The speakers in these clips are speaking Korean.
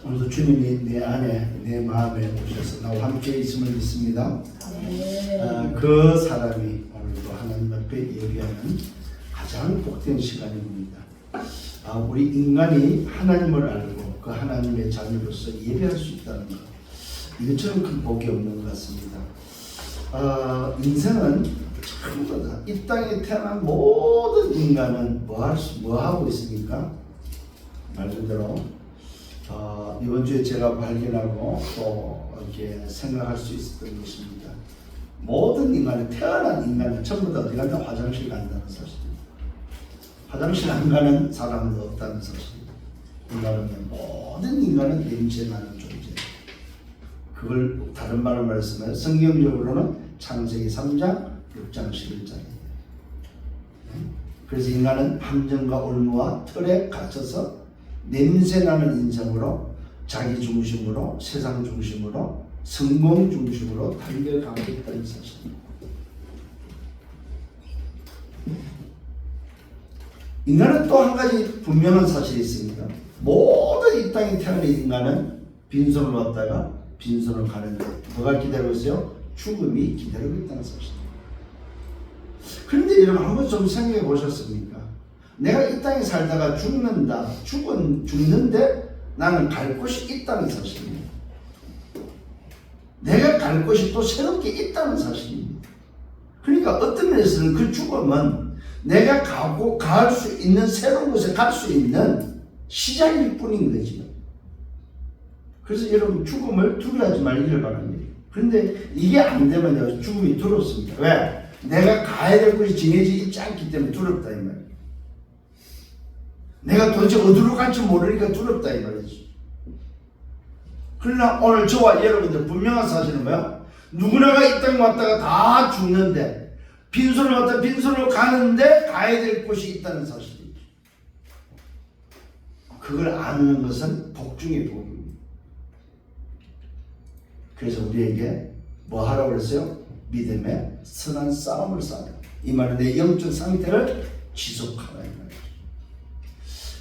오늘도 주님이 내 안에 내 마음에 오셔서 나와 함께 있음을 믿습니다. 그 사람이 오늘도 하나님 앞에 예배하는 가장 복된 시간입니다. 우리 인간이 하나님을 알고 그 하나님의 자녀로서 예배할 수 있다는 것, 이것처럼 큰 복이 없는 것 같습니다. 인생은 전부 다 이 땅에 태어난 모든 인간은 뭐 하고 있습니까? 말 그대로 이번 주에 제가 발견하고 또 이렇게 생각할 수 있었던 것입니다. 모든 인간은, 태어난 인간은 전부 다 어디 간다? 화장실 간다는 사실입니다. 화장실 안 가는 사람은 없다는 사실입니다. 모든 인간은 냄새나는 존재. 그걸 다른 말로 말했으면 성경적으로는 창세기 3장 6장 11장이에요. 그래서 인간은 함정과 올무와 틀에 갇혀서 냄새나는 인생으로, 자기 중심으로, 세상 중심으로, 성공 중심으로 달려가고 있다는 사실입니다. 인간은 또 한 가지 분명한 사실이 있습니다. 모든 이 땅에 태어난 인간은 빈손을 왔다가 빈손을 가는데 뭐가 기다리고 있어요? 죽음이 기다리고 있다는 사실입니다. 그런데 여러분 한번 좀 생각해 보셨습니까? 내가 이 땅에 살다가 죽는데 나는 갈 곳이 있다는 사실입니다. 내가 갈 곳이 또 새롭게 있다는 사실입니다. 그러니까 어떤 면에서는 그 죽음은 내가 갈 수 있는, 새로운 곳에 갈 수 있는 시작일 뿐인 거죠. 그래서 여러분 죽음을 두려워하지 말기를 바랍니다. 그런데 이게 안 되면 죽음이 두렵습니다. 왜? 내가 가야 될 곳이 정해져 있지 않기 때문에 두렵다 이 말이에요. 내가 도대체 어디로 갈지 모르니까 두렵다 이 말이죠. 그러나 오늘 저와 여러분들 분명한 사실은 뭐야? 누구나가 이 땅에 왔다가 다 죽는데, 빈손으로 왔다 빈손으로 가는데 가야 될 곳이 있다는 사실이죠. 그걸 아는 것은 복 중의 복입니다. 그래서 우리에게 뭐 하라고 그랬어요? 믿음의 선한 싸움을 싸우라. 이 말은 내 영적 상태를 지속하라 이 말이죠.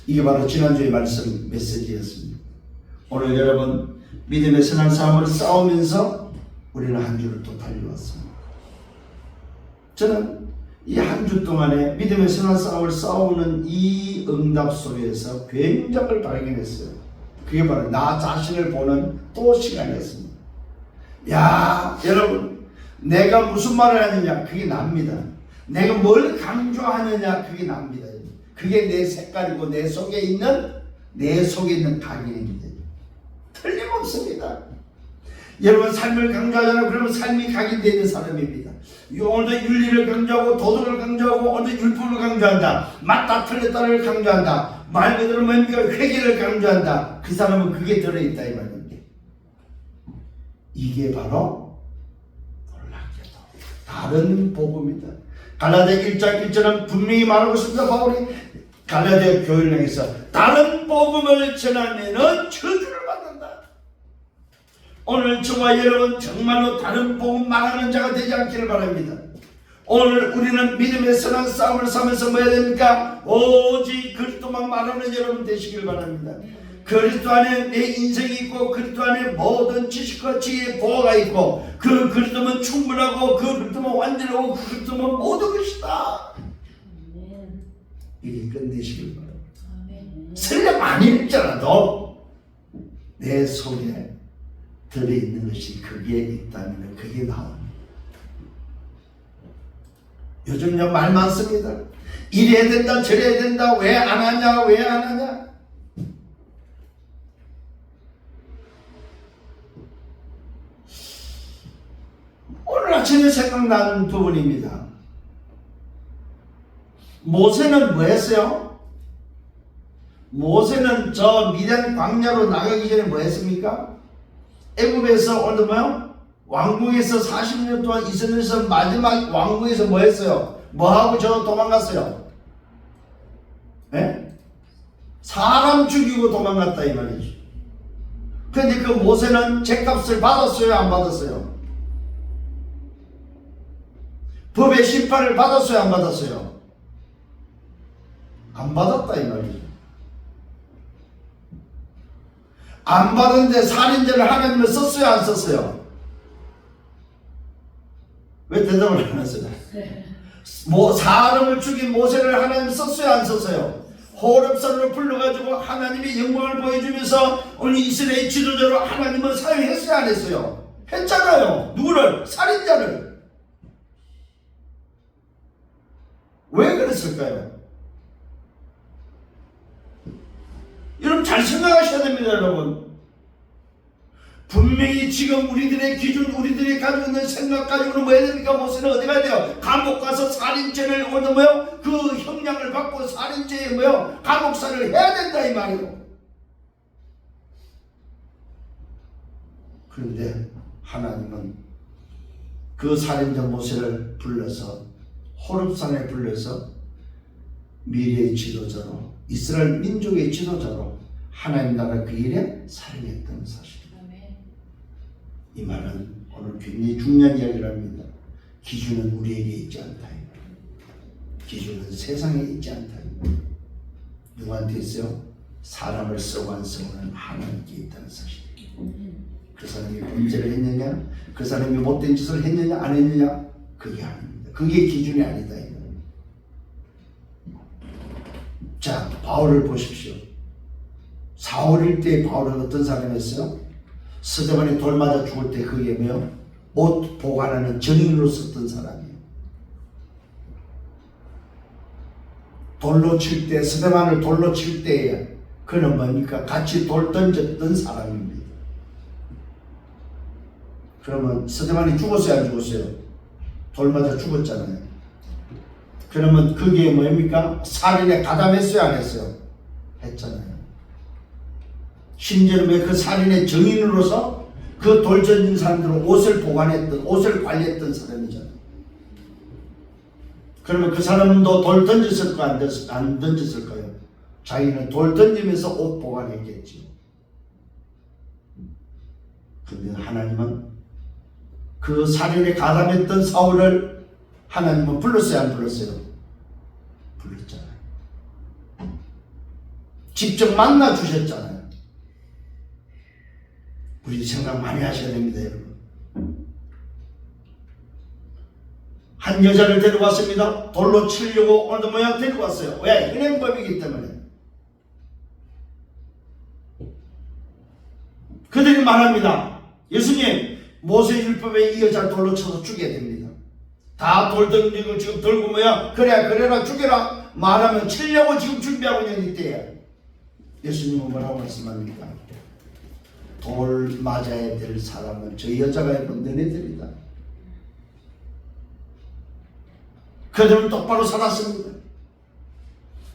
이게 바로 지난주의 말씀 메시지였습니다. 오늘 여러분 믿음의 선한 싸움을 싸우면서 우리는 한 주를 또 달려왔습니다. 저는 이 한 주 동안에 믿음의 선한 싸움을 싸우는 이 응답 속에서 굉장을 발견했어요. 그게 바로 나 자신을 보는 또 시간이었습니다. 야, 여러분, 내가 무슨 말을 하느냐 그게 납니다. 내가 뭘 강조하느냐 그게 납니다. 그게 내 색깔이고 내 속에 있는 각인입니다. 틀림없습니다. 여러분 삶을 강조하잖아요. 그러면 삶이 각인되어 있는 사람입니다. 오늘도 윤리를 강조하고 도덕을 강조하고 오늘도 율법을 강조한다. 맞다 틀렸다를 강조한다. 말 그대로 뭡니까? 회개를 강조한다. 그 사람은 그게 들어있다 이 말입니다. 이게 바로 놀랍게도 다른 복음이다. 갈라디아 1장 1절은 분명히 말하고 있습니다. 바울이 갈라디아 교회를 향해서 다른 복음을 전하면은 저주를 받는다. 오늘 저와 여러분 정말로 다른 복음 말하는 자가 되지 않기를 바랍니다. 오늘 우리는 믿음의 선한 싸움을 싸면서 뭐 해야 됩니까? 오직 그리스도만 말하는 여러분 되시길 바랍니다. 그리스도 안에 내 인생이 있고 그리스도 안에 모든 지식과 지혜의 보호가 있고 그 그리스도는 충분하고 그 그리스도는 완전하고 그 그리스도는 모든 것이다. 이게 끝내시길 바랍니다. 설령 안 읽잖아도 내 속에 들어있는 것이 그게 있다면 그게 나옵니다. 요즘 말 많습니다. 이래야 된다 저래야 된다 왜 안 하냐 왜 안 하냐. 오늘 아침에 생각나는 부분입니다. 모세는 뭐 했어요? 모세는 저 미디안 광야로 나가기 전에 뭐 했습니까? 애굽에서 오늘 뭐요? 왕궁에서 40년 동안 있으면서 마지막 왕궁에서 뭐 했어요? 뭐 하고 저 도망갔어요? 네? 사람 죽이고 도망갔다 이 말이죠. 그런데 그 모세는 죗값을 받았어요? 안 받았어요? 법의 심판을 받았어요? 안 받았어요? 안 받았다 이 말이죠. 안 받았는데 살인죄를 하나님은 썼어요, 안 썼어요? 왜 대답을 안 하세요? 사람을 죽인 모세를 하나님 썼어요, 안 썼어요? 호렙산으로 불러가지고 하나님의 영광을 보여주면서 오늘 이스라엘 지도자로 하나님은 사용했어요, 안 했어요? 했잖아요. 누구를? 살인자를. 왜 그랬을까요? 여러분 잘 생각하셔야 됩니다, 여러분. 분명히 지금 우리들의 기준, 우리들이 가지고 있는 생각 가지고는 뭐 해야 됩니까? 모세는 어디 가야 돼요? 감옥 가서 살인죄를 오늘 뭐요? 그 형량을 받고 살인죄에 뭐요? 감옥살을 해야 된다 이 말이에요. 그런데 하나님은 그 살인자 모세를 불러서 호렙산에 불러서 미래의 지도자로, 이스라엘 민족의 지도자로 하나님 나라 그 일에 사용했던 사실입니다. 이 말은 오늘 굉장히 중요한 이야기를 합니다. 기준은 우리에게 있지 않다. 기준은 세상에 있지 않다. 누구한테 있어요? 사람을 쓰고 안 쓰고는 하나님께 있다는 사실입니다. 그 사람이 범죄를 했느냐, 그 사람이 못된 짓을 했느냐 안 했느냐, 그게 아닙니다. 그게 기준이 아니다. 자, 바울을 보십시오. 사울일 때 바울은 어떤 사람이었어요? 스데반이 돌 맞아 죽을 때 그게 뭐요? 옷 보관하는 증인으로 썼던 사람이에요. 돌로 칠 때, 스데반을 돌로 칠 때에 그는 뭡니까? 같이 돌 던졌던 사람입니다. 그러면 스데반이 죽었어요, 안 죽었어요? 돌 맞아 죽었잖아요. 그러면 그게 뭡니까? 살인에 가담했어요, 안 했어요? 했잖아요. 심지어는 왜 그 살인의 증인으로서 그 돌 던진 사람들은 옷을 보관했던, 옷을 관리했던 사람이잖아요. 그러면 그 사람도 돌 던졌을까, 안 던졌을까요? 자기는 돌 던지면서 옷 보관했겠지. 그런데 하나님은 그 살인에 가담했던 사울을 하나님은 불렀어요, 안 불렀어요? 불렀잖아요. 직접 만나 주셨잖아요. 우리 생각 많이 하셔야 됩니다, 여러분. 한 여자를 데리고 왔습니다. 돌로 치려고 오늘도 뭐야 데리고 왔어요. 왜? 은행법이기 때문에. 그들이 말합니다. 예수님, 모세 율법에 이 여자를 돌로 쳐서 죽여야 됩니다. 다 돌 던지고 지금 들고 뭐야? 그래라 죽여라 말하면 치려고 지금 준비하고 있는 이때에 예수님은 뭐라고 말씀합니까? 돌 맞아야 될 사람은 저 여자가 아니고 너네들이다. 그들은 똑바로 살았습니다.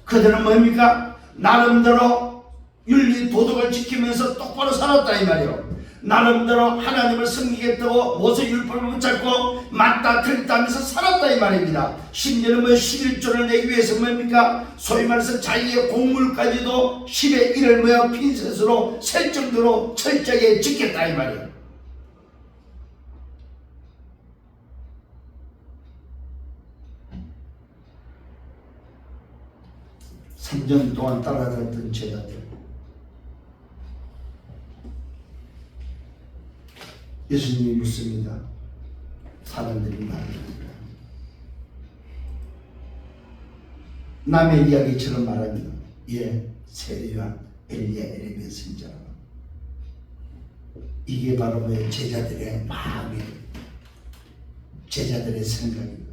그들은 뭡니까? 나름대로 윤리 도덕을 지키면서 똑바로 살았다 이 말이요. 나름대로 하나님을 섬기겠다고 모세 율법을 붙잡고 맞다 틀리다 하면서 살았다 이 말입니다. 심지어는 뭐 11조를 내기 위해서 뭡니까? 소위 말해서 자기의 공물까지도 10의 1을 뭐야 핀셋으로 셀 정도로 철저하게 지켰다 이 말이에요. 삼 년 동안 따라다녔던 제자들, 예수님이 묻습니다. 사람들이 말합니다. 남의 이야기처럼 말합니다. 예, 세례요한, 엘리야, 에레미야 선지자라. 이게 바로 뭐예요? 제자들의 마음이에요. 제자들의 생각이에요.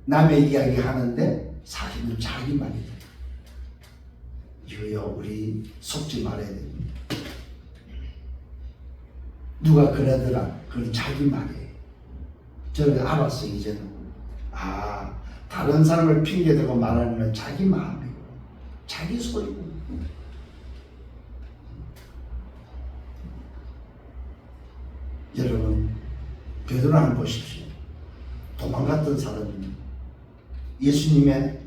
남의 이야기 하는데 사실은 자기 말이다. 이거요, 우리 속지 말아야 됩니다. 누가 그러더라. 그건 자기 말이에요. 저는 알았어, 이제는. 아, 다른 사람을 핑계대고 말하는 건 자기 마음이고, 자기 소리고. 여러분, 베드로 한번 보십시오. 도망갔던 사람입니다. 예수님의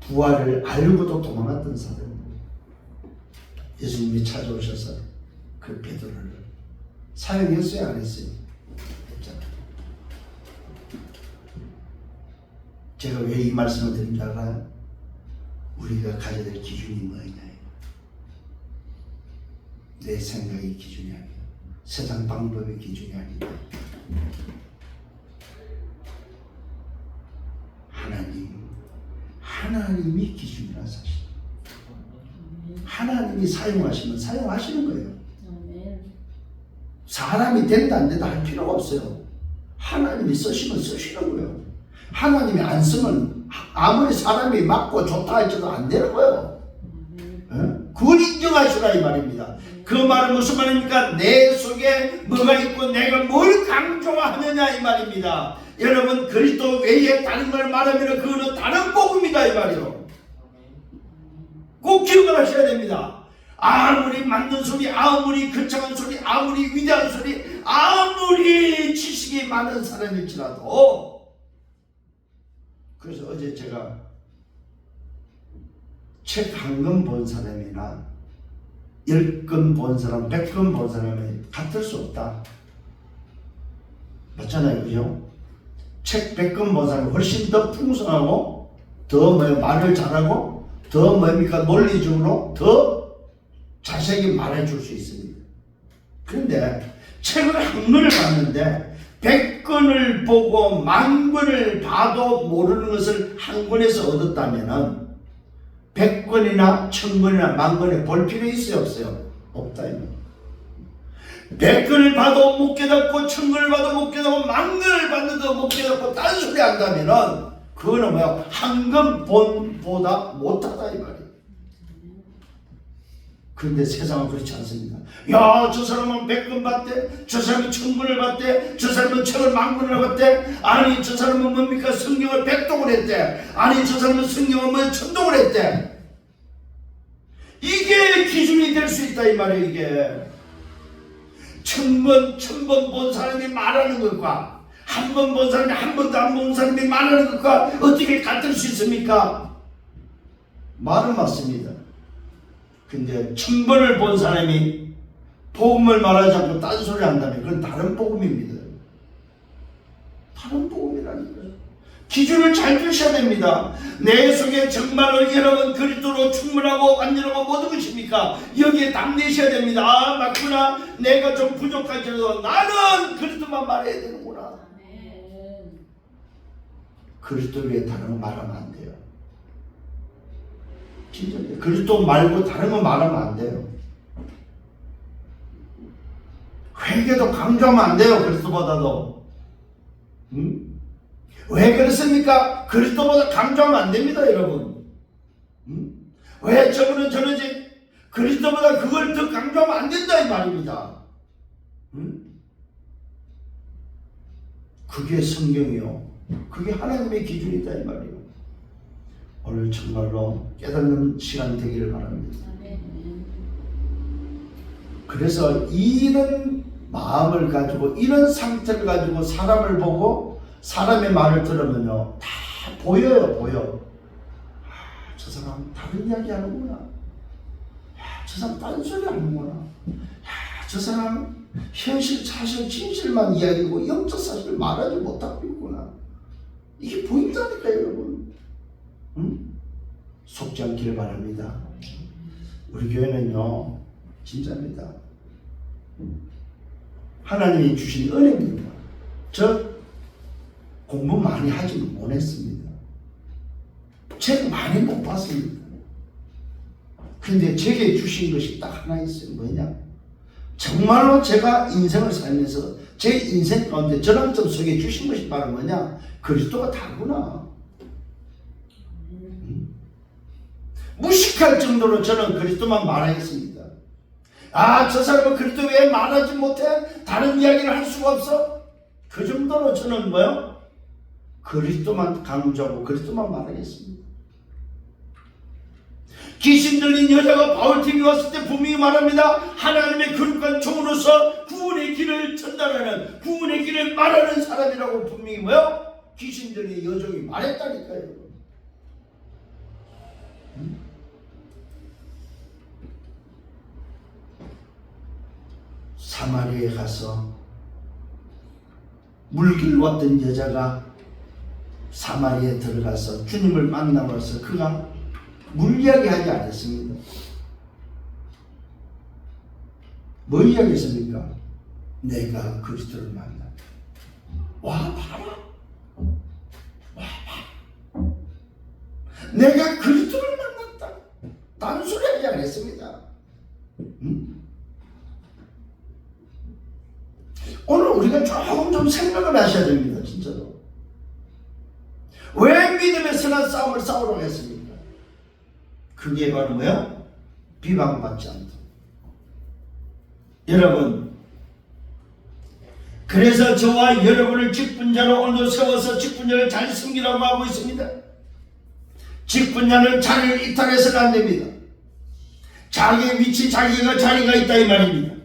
부활을 알고도 도망갔던 사람입니다. 예수님이 찾아오셔서 그 베드로를 사용했어요, 안 했어요? 했잖아요. 제가 왜 이 말씀을 드린지 알아요? 우리가 가져야 될 기준이 뭐냐. 내 생각이 기준이 아니다. 세상 방법이 기준이 아니다. 하나님이 기준이라는 사실. 하나님이 사용하시면 사용하시는 거예요. 사람이 된다 안 된다 할 필요가 없어요. 하나님이 쓰시면 쓰시는 거예요. 하나님이 안 쓰면 아무리 사람이 맞고 좋다 할지도 안 되는 거예요. 그걸 인정하시라 이 말입니다. 그 말은 무슨 말입니까? 내 속에 뭐가 있고 내가 뭘 강조하느냐 이 말입니다. 여러분 그리스도 외에 다른 걸 말하면 그거는 다른 복음이다 이 말이요. 꼭 기억을 하셔야 됩니다. 아무리 맞는 소리, 아무리 거창한 소리, 아무리 위대한 소리, 아무리 지식이 많은 사람일지라도. 그래서 어제 제가 책 한 권 본 사람이나 10권 본 사람, 100권 본 사람이 같을 수 없다. 맞잖아요, 그죠? 책 100권 본 사람이 훨씬 더 풍성하고 더 말을 잘하고 더 논리적으로 더 자세하게 말해줄 수 있습니다. 그런데 책을 한 권을 봤는데 100권을 보고 10,000권을 봐도 모르는 것을 한 권에서 얻었다면 100권이나 1000권이나 10,000권에 볼 필요 있어요 없어요? 없다. 100권을 봐도 못 깨닫고 1000권을 봐도 못 깨닫고 10,000권을 봤는데도 못 깨닫고 딴소리 한다면은 그거는 뭐야? 한 권 본보다 못하다 이 말이에요. 그런데 세상은 그렇지 않습니다. 야, 저 사람은 100권 봤대, 저 사람은 1000권을 봤대, 저 사람은 책을 10,000권을 봤대, 아니 저 사람은 뭡니까 성경을 100독을 했대, 아니 저 사람은 성경을 1000독을 했대. 이게 기준이 될 수 있다 이 말이에요. 이게 1000번 본 사람이 말하는 것과 한 번 본 사람이 한 번도 안 본 사람이 말하는 것과 어떻게 같을 수 있습니까? 말은 맞습니다. 근데 1000번을 본 사람이 복음을 말하지 않고 딴소리 한다면 그건 다른 복음입니다. 다른 복음이라는 거예요. 기준을 잘 두셔야 됩니다. 내 속에 정말로 여러분 그리스도로 충분하고 완전하고 모든 것입니까? 여기에 담내셔야 됩니다. 아 맞구나. 내가 좀 부족할지라도 나는 그리스도만 말해야 되는구나. 그리스도 외에 다른 거 말하면 안 돼요. 진짜 그리스도 말고 다른 거 말하면 안 돼요. 회개도 강조하면 안 돼요. 그리스도보다도. 왜 그렇습니까? 그리스도보다 강조하면 안 됩니다, 여러분. 왜 저분은 저러지? 그리스도보다 그걸 더 강조하면 안 된다 이 말입니다. 그게 성경이요. 그게 하나님의 기준이다 이 말이에요. 오늘 정말로 깨닫는 시간이 되기를 바랍니다. 그래서 이런 마음을 가지고 이런 상태를 가지고 사람을 보고 사람의 말을 들으면요 다 보여요. 보여. 아, 저 사람 다른 이야기 하는구나. 야, 저 사람 딴 소리 하는구나. 야, 저 사람 현실 사실 진실만 이야기하고 영적 사실을 말하지 못하고 있구나. 이게 보인다니까요 여러분. 속지 않기를 바랍니다. 우리 교회는요 진짜입니다. 하나님이 주신 은혜입니다. 저 공부 많이 하지 못했습니다. 책 많이 못 봤습니다. 근데 제게 주신 것이 딱 하나 있어요. 뭐냐? 정말로 제가 인생을 살면서 제 인생 가운데 전환점 속에 주신 것이 바로 뭐냐? 그리스도가 다구나. 무식할 정도로 저는 그리스도만 말하겠습니다. 아, 저 사람은 그리스도 왜 말하지 못해? 다른 이야기를 할 수가 없어? 그 정도로 저는 뭐요? 그리스도만 강조하고 그리스도만 말하겠습니다. 귀신 들린 여자가 바울팀이 왔을 때 분명히 말합니다. 하나님의 거룩한 종으로서 구원의 길을 전달하는 구원의 길을 말하는 사람이라고 분명히 뭐요? 귀신 들린 여종이 말했다니까요. 사마리아에 가서 물길 왔던 여자가 사마리아에 들어가서 주님을 만나면서 그가 물 이야기 하지 않았습니다. 뭐 이야기했습니까? 내가 그리스도를 만났다. 와 봐라. 와 봐. 내가 그리스도를 만났다. 단순하게 안 했습니다. 오늘 우리가 조금 좀 생각을 하셔야 됩니다. 진짜로. 왜 믿음의 선한 싸움을 싸우라고 했습니까? 그게 바로 뭐야? 비방받지 않다. 여러분, 그래서 저와 여러분을 직분자로 오늘도 세워서 직분자를 잘 섬기라고 하고 있습니다. 직분자는 자리를 이탈해서는 안 됩니다. 자기의 위치, 자기가 자리가 있다 이 말입니다.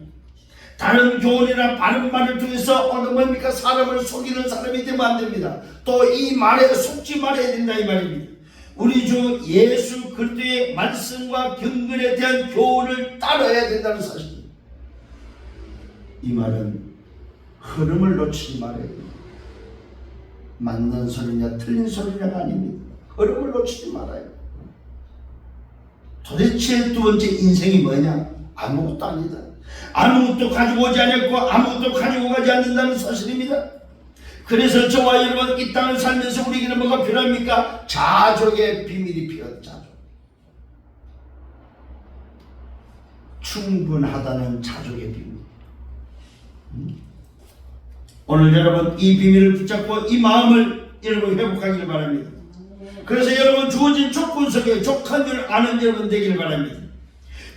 다른 교훈이나 바른 말을 통해서 오늘 뭡니까? 사람을 속이는 사람이 되면 안 됩니다. 또 이 말에 속지 말아야 된다 이 말입니다. 우리 주 예수 그리스도의 말씀과 경건에 대한 교훈을 따라야 된다는 사실입니다. 이 말은 흐름을 놓치지 말아야 됩니다. 맞는 소리냐 틀린 소리냐가 아닙니다. 흐름을 놓치지 말아요. 도대체 두 번째 인생이 뭐냐? 아무것도 아니다. 아무것도 가지고 오지 않았고 아무것도 가지고 가지 않는다는 사실입니다. 그래서 저와 여러분 이 땅을 살면서 우리에게는 뭐가 필요합니까? 자족의 비밀이 필요하다. 자족. 충분하다는 자족의 비밀. 오늘 여러분 이 비밀을 붙잡고 이 마음을 여러분 회복하기를 바랍니다. 그래서 여러분 주어진 조건 속에 족한 줄 아는 여러분 되기를 바랍니다.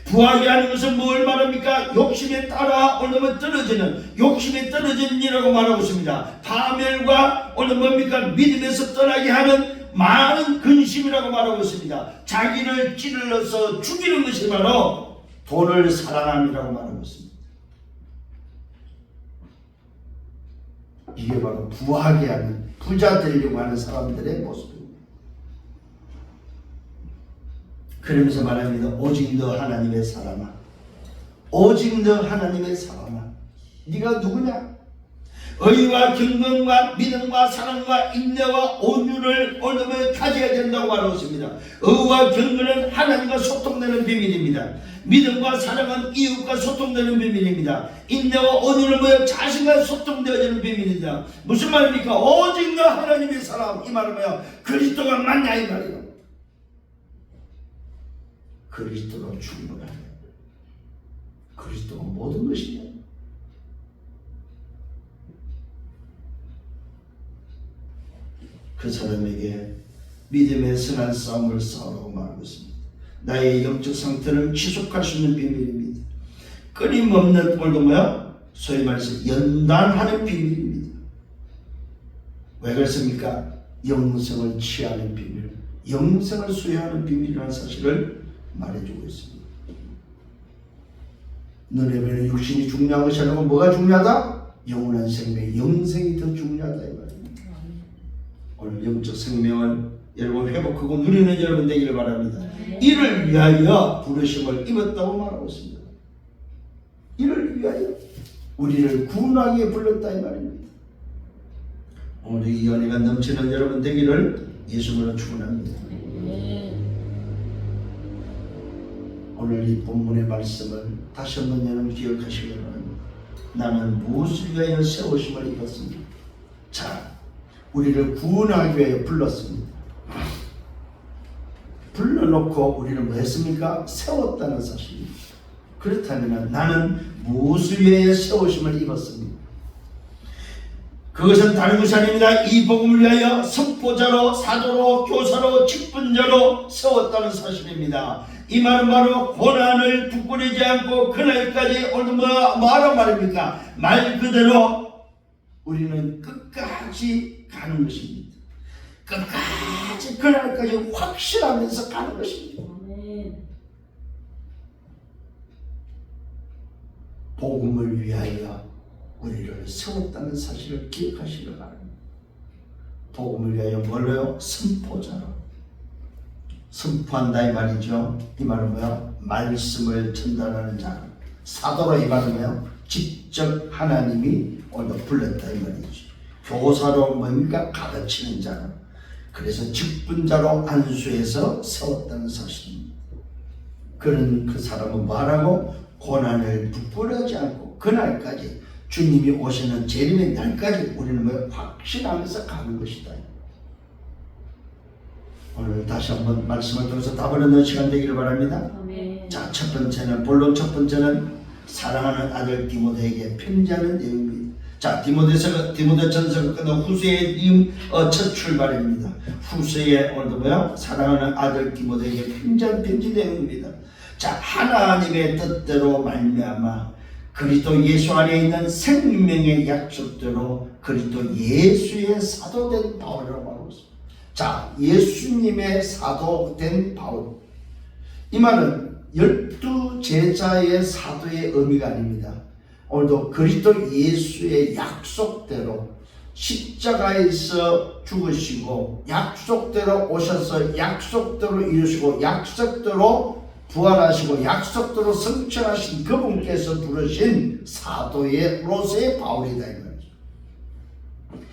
부하게 하는 것은 뭘 말합니까? 욕심에 따라 오늘은 떨어지는, 욕심에 떨어지는 이라고 말하고 있습니다. 파멸과 오늘 뭡니까? 믿음에서 떠나게 하는 많은 근심이라고 말하고 있습니다. 자기를 찔러서 죽이는 것이 바로 돈을 사랑함이라고 말하고 있습니다. 이게 바로 부하게 하는, 부자 되려고 하는 사람들의 모습입니다. 그러면서 말합니다. 오직 너 하나님의 사람아, 오직 너 하나님의 사람아, 네가 누구냐? 의와 경건과 믿음과 사랑과 인내와 온유를 오늘 가져야 된다고 말하고 있습니다. 의와 경건은 하나님과 소통되는 비밀입니다. 믿음과 사랑은 이웃과 소통되는 비밀입니다. 인내와 온유는 뭐예요? 자신과 소통되어지는 비밀입니다. 무슨 말입니까? 오직 너 하나님의 사람, 이 말은 뭐예요? 그리스도가 맞냐 이 말이에요. 그리스도로 충분하네. 그리스도가 모든 것이냐? 그 사람에게 믿음의 선한 싸움을 싸우라고 말하고 있습니다. 나의 영적 상태를 지속할 수 있는 비밀입니다. 끊임없는 오늘도 뭐야? 소위 말해서 연단하는 비밀입니다. 왜 그렇습니까? 영생을 취하는 비밀, 영생을 수여하는 비밀이라는 사실을 말해주고 있습니다. 너네 배는 육신이 중요한 것이 아니고 뭐가 중요하다? 영원한 생명, 영생이 더 중요하다 이 말입니다. 오늘 영적 생명을 여러분 회복하고 누리는 여러분 되기를 바랍니다. 이를 위하여 부르심을 입었다고 말하고 있습니다. 이를 위하여 우리를 구원하기 위해 불렀다 이 말입니다. 오늘 이 연애가 넘치는 여러분 되기를 예수님으로 축원합니다. 오늘 이 본문의 말씀을 다시 한번 여러분 기억하시기 바랍니다. 나는 무엇을 위하여 세우심을 입었습니다. 자, 우리를 구원하기 위하여 불렀습니다. 불러놓고 우리는 뭐 했습니까? 세웠다는 사실입니다. 그렇다면 나는 무엇을 위하여 세우심을 입었습니다. 그것은 다른 것이 아닙니다. 이 복음을 위하여 선포자로, 사도로, 교사로, 직분자로 세웠다는 사실입니다. 이 말은 바로 고난을 부끄러지 않고 그날까지 오늘 뭐하란 말입니까? 말 그대로 우리는 끝까지 가는 것입니다. 끝까지 그날까지 확실하면서 가는 것입니다. 복음을 위하여 우리를 세웠다는 사실을 기억하시기 바랍니다. 복음을 위하여 뭘로요? 선포자로 선포한다 이 말이죠. 이 말은 뭐야? 말씀을 전달하는 자. 사도로 이 말은 뭐야? 직접 하나님이 오늘 불렀다 이 말이죠. 교사로 뭡니까? 가르치는 자. 그래서 직분자로 안수해서 세웠다는 사실입니다. 그런 그 사람은 뭐하라고? 고난을 부끄러워하지 않고 그날까지 주님이 오시는 재림의 날까지 우리는 확신하면서 가는 것이다. 오늘 다시 한번 말씀을 통해서 답을 얻는 시간 되기를 바랍니다. 아멘. 자, 첫 번째는 사랑하는 아들 디모데에게 편지하는 내용입니다. 자, 디모데전서가 끝나고 후서의 첫 출발입니다. 후서의 오늘도 사랑하는 아들 디모데에게 편지한 편지 내용입니다. 자, 하나님의 뜻대로 말미암아 그리스도 예수 안에 있는 생명의 약속대로 그리스도 예수의 사도된 바울이라고 말하고 있습니다. 자, 예수님의 사도된 바울. 이 말은 12 제자의 사도의 의미가 아닙니다. 오늘도 그리스도 예수의 약속대로 십자가에서 죽으시고 약속대로 오셔서 약속대로 이루시고 약속대로 부활하시고 약속대로 성취하신 그분께서 부르신 사도로서의 바울이다 이 말이죠.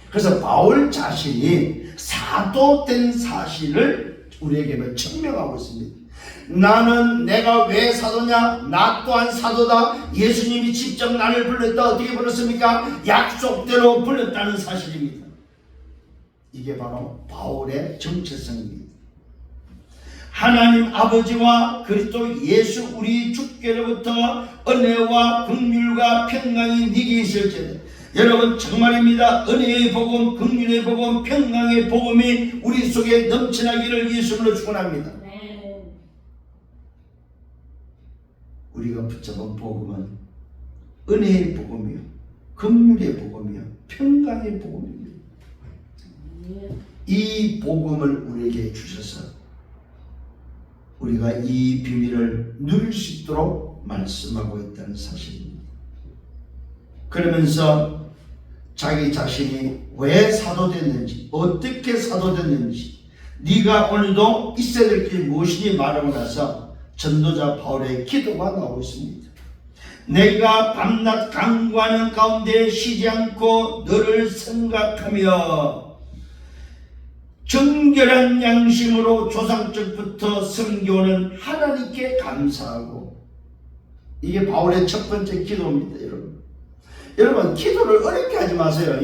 그래서 바울 자신이 사도된 사실을 우리에게 증명하고 있습니다. 나는 내가 왜 사도냐? 나 또한 사도다. 예수님이 직접 나를 불렀다. 어떻게 불렀습니까? 약속대로 불렀다는 사실입니다. 이게 바로 바울의 정체성입니다. 하나님 아버지와 그리스도 예수 우리 주께로부터 은혜와 긍휼과 평강이 네게 있을지어다. 여러분 정말입니다. 은혜의 복음, 긍휼의 복음, 평강의 복음이 우리 속에 넘쳐나기를 예수님으로 축원합니다. 우리가 붙잡은 복음은 은혜의 복음이요, 긍휼의 복음이요, 평강의 복음입니다. 이 복음을 우리에게 주셔서 우리가 이 비밀을 누릴 수 있도록 말씀하고 있다는 사실입니다. 그러면서 자기 자신이 왜 사도됐는지, 어떻게 사도됐는지, 네가 오늘도 있어야 될 게 무엇이니 말하고 나서 전도자 바울의 기도가 나오고 있습니다. 내가 밤낮 강구하는 가운데 쉬지 않고 너를 생각하며 정결한 양심으로 조상적부터 섬겨오는 하나님께 감사하고, 이게 바울의 첫 번째 기도입니다. 여러분 기도를 어렵게 하지 마세요.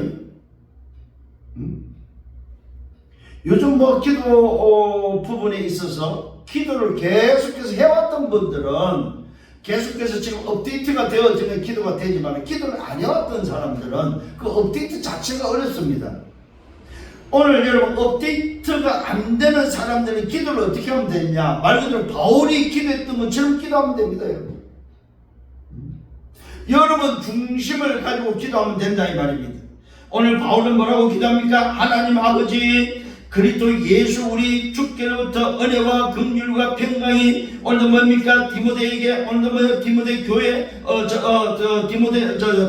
요즘 기도 부분에 있어서 기도를 계속해서 해왔던 분들은 계속해서 지금 업데이트가 되어지는 기도가 되지만, 기도를 안 해왔던 사람들은 그 업데이트 자체가 어렵습니다. 오늘 여러분 업데이트가 안 되는 사람들은 기도를 어떻게 하면 되냐? 말 그대로 바울이 기도했던 것처럼 기도하면 됩니다. 여러분 중심을 가지고 기도하면 된다 이 말입니다. 오늘 바울은 뭐라고 기도합니까? 하나님 아버지 그리스도 예수 우리 주께로부터 은혜와 긍휼과 평강이 오늘도 뭡니까? 디모데에게 오늘도 디모데 교회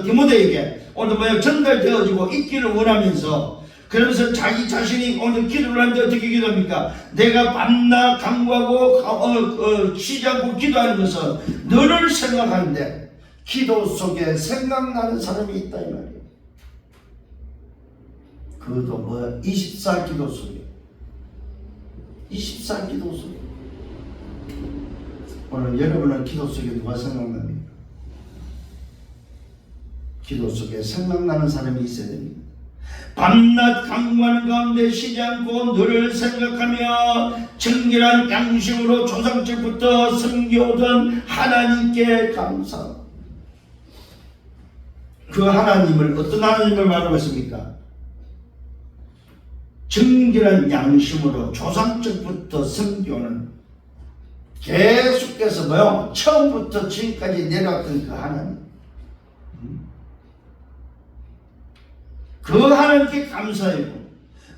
디모데에게 오늘도 전달되어지고 있기를 원하면서, 그러면서 자기 자신이 오늘 기도를 하는데 어떻게 기도합니까? 내가 밤낮 간구하고 쉬지 않고 기도하는 것은 너를 생각하는데, 기도 속에 생각나는 사람이 있다 이 말이에요. 그것도 24기도 속에, 24기도 속에. 오늘 여러분은 기도 속에 누가 생각납니까? 기도 속에 생각나는 사람이 있어야 됩니다. 밤낮 강구하는 가운데 쉬지 않고 너를 생각하며 정결한 양심으로 조상적부터 섬겨오던 하나님께 감사하고. 그 하나님을, 어떤 하나님을 말하고 있습니까? 정결한 양심으로 조상적부터 섬겨오는, 계속해서 처음부터 지금까지 내려왔던 그 하나님, 그 하나님께 감사하고,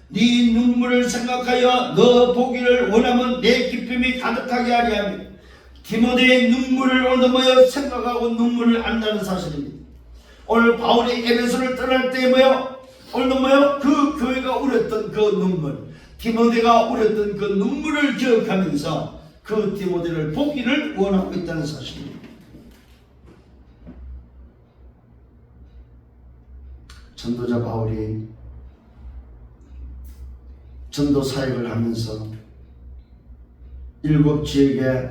네 눈물을 생각하여 너 보기를 원하면 내 기쁨이 가득하게 하리 하며, 디모데의 눈물을 오늘 생각하고 눈물을 안다는 사실입니다. 오늘 바울이 에베소를 떠날 때 오늘 그 교회가 울었던 그 눈물, 디모데가 울었던 그 눈물을 기억하면서 그 디모데를 보기를 원하고 있다는 사실입니다. 전도자 바울이 전도 사역을 하면서 7 지역에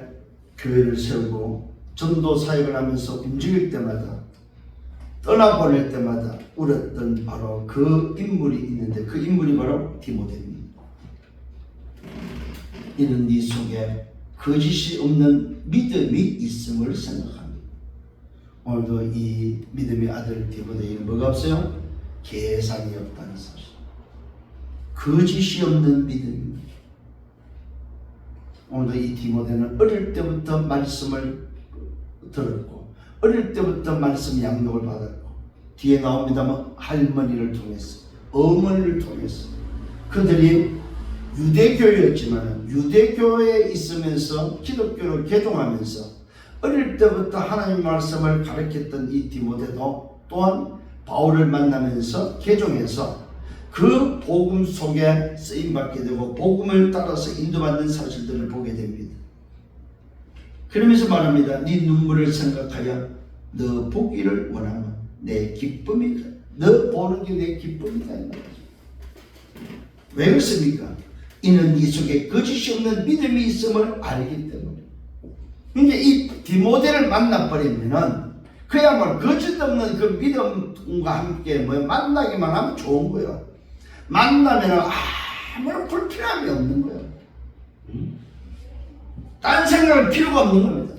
교회를 세우고 전도 사역을 하면서 움직일 때마다 떠나보낼 때마다 울었던 바로 그 인물이 있는데 그 인물이 바로 디모데입니다. 이는 네 속에 거짓이 없는 믿음이 있음을 생각합니다. 오늘도 이 믿음의 아들 디모데에는 뭐가 없어요? 계산이 없다는 사실. 거짓이 없는 믿음입니다. 오늘도 이 디모데는 어릴 때부터 말씀을 들었고 어릴 때부터 말씀 양육을 받았고 뒤에 나옵니다만 할머니를 통해서 어머니를 통해서 그들이 유대교였지만 유대교에 있으면서 기독교를 개종하면서 어릴 때부터 하나님 말씀을 가르쳤던 이 디모데도 또한 바울을 만나면서 개종해서 그 복음 속에 쓰임받게 되고 복음을 따라서 인도받는 사실들을 보게 됩니다. 그러면서 말합니다. 네 눈물을 생각하여 너 보기를 원하면 내 기쁨이다. 너 보는 게 내 기쁨이다. 왜 그렇습니까? 이는 네 속에 거짓이 없는 믿음이 있음을 알기 때문에. 그러니까 이 디모데를 만나버리면은 그야말로 거짓 없는 그 믿음과 함께 만나기만 하면 좋은 거예요. 만나면은 아무런 불필요함이 없는 거예요. 딴 생각할 필요가 없는 겁니다.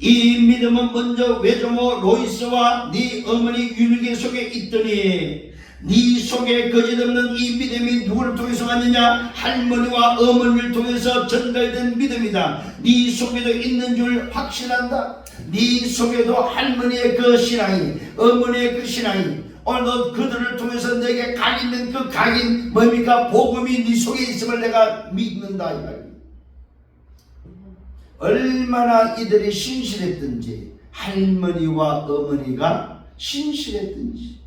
이 믿음은 먼저 외조모 로이스와 네 어머니 유니게 속에 있더니 네 속에 거짓없는 이 믿음이 누구를 통해서 왔느냐? 할머니와 어머니를 통해서 전달된 믿음이다. 네 속에도 있는 줄 확신한다. 네 속에도 할머니의 그 신앙이 어머니의 그 신앙이 오늘도 그들을 통해서 내게 각있는 그 각인 뭡니까? 복음이 네 속에 있음을 내가 믿는다 이 말입니다. 얼마나 이들이 신실했든지 할머니와 어머니가 신실했든지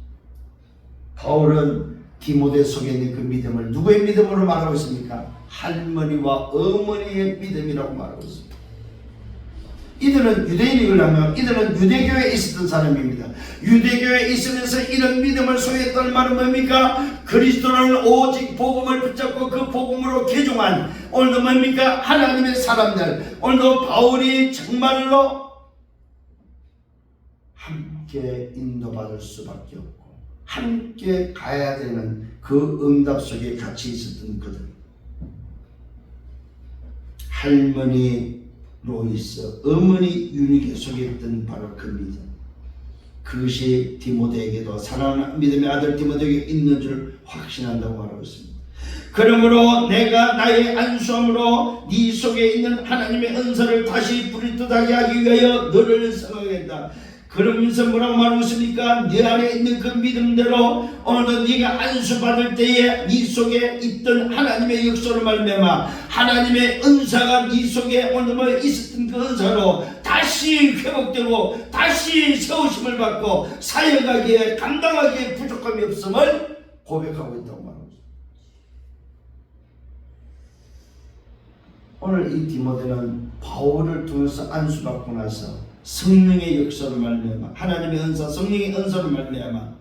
바울은 디모데 속에 있는 그 믿음을 누구의 믿음으로 말하고 있습니까? 할머니와 어머니의 믿음이라고 말하고 있습니다. 이들은 유대인이라면 이들은 유대교에 있었던 사람입니다. 유대교에 있으면서 이런 믿음을 소유했던 말은 뭡니까? 그리스도는 오직 복음을 붙잡고 그 복음으로 개종한 오늘도 뭡니까? 하나님의 사람들. 오늘도 바울이 정말로 함께 인도받을 수밖에 없고 함께 가야 되는 그 응답 속에 같이 있었던 그들. 할머니 로이스, 어머니 유니게 속에 있던 바로 그 믿음. 그것이 디모데에게도 사랑하는 믿음의 아들 디모데에게 있는 줄 확신한다고 말하고 있습니다. 그러므로 내가 나의 안수함으로 네 속에 있는 하나님의 은사를 다시 뿌리듯하게 하기 위하여 너를 생각했다. 그러면서 뭐라고 말하고 있습니까? 네 안에 있는 그 믿음대로 오늘도 네가 안수받을 때에 네 속에 있던 하나님의 역사로 말미암아 하나님의 은사가 네 속에 오늘 있었던 그 은사로 다시 회복되고 다시 세우심을 받고 사역하기에 감당하기에 부족함이 없음을 고백하고 있다고 말합니다. 오늘 이 디모데는 바울을 통해서 안수받고 나서 성령의 역사로 말미암아 하나님의 은사, 성령의 은사로 말미암아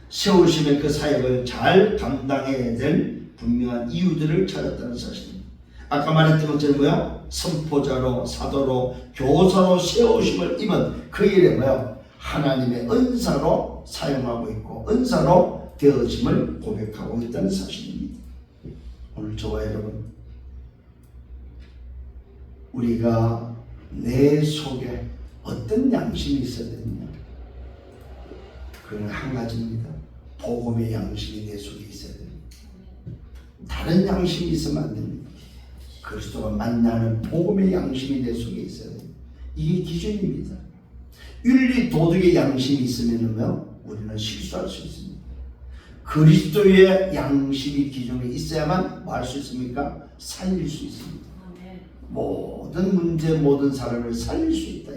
세우심의 그 사역을 잘 감당해야 될 분명한 이유들을 찾았다는 사실입니다. 아까 말했던 것처럼 뭐야? 선포자로, 사도로, 교사로 세우심을 입은 그 일에 뭐야? 하나님의 은사로 사용하고 있고 은사로 되어짐을 고백하고 있다는 사실입니다. 오늘 저와 여러분, 우리가 내 속에 어떤 양심이 있어야 되느냐? 그건 한 가지입니다. 복음의 양심이 내 속에 있어야 됩니다. 다른 양심이 있으면 안 됩니다. 그리스도가 만나는 복음의 양심이 내 속에 있어야 됩니다. 이게 기준입니다. 윤리 도덕의 양심이 있으면요, 우리는 실수할 수 있습니다. 그리스도의 양심이 기준에 있어야만 뭐 할 수 있습니까? 살릴 수 있습니다. 모든 문제, 모든 사람을 살릴 수 있다.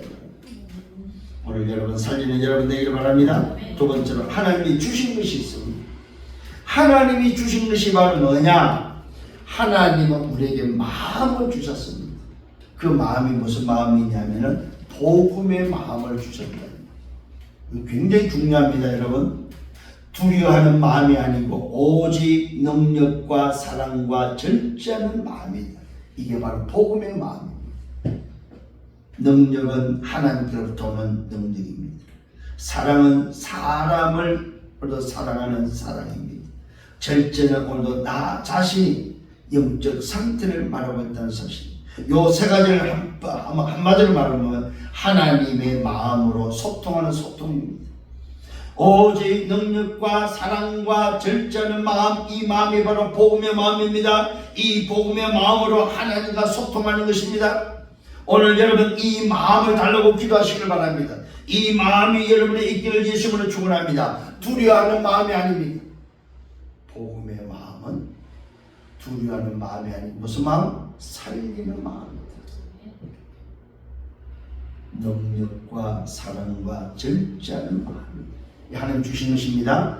오늘 여러분 살리는 여러분 되기를 바랍니다. 두 번째로 하나님이 주신 것이 있습니다. 하나님이 주신 것이 바로 뭐냐? 하나님은 우리에게 마음을 주셨습니다. 그 마음이 무슨 마음이냐면은 복음의 마음을 주셨다. 굉장히 중요합니다, 여러분. 두려워하는 마음이 아니고 오직 능력과 사랑과 절제하는 마음이다. 이게 바로 복음의 마음입니다. 능력은 하나님께로부터 오는 능력입니다. 사랑은 사람을 사랑하는 사랑입니다. 절제는 오늘도 나 자신이 영적 상태를 말하고 있다는 사실. 요 세 가지를 한마디로 말하면 하나님의 마음으로 소통하는 소통입니다. 오직 능력과 사랑과 절제하는 마음, 이 마음이 바로 복음의 마음입니다. 이 복음의 마음으로 하나님과 소통하는 것입니다. 오늘 여러분 이 마음을 달라고 기도하시길 바랍니다. 이 마음이 여러분의 있기를 예수님으로 축원합니다. 두려워하는 마음이 아닙니다. 복음의 마음은 두려워하는 마음이 아니고 무슨 마음? 살리는 마음입니다. 능력과 사랑과 절제하는 마음입니다. 하나님 주신 것입니다.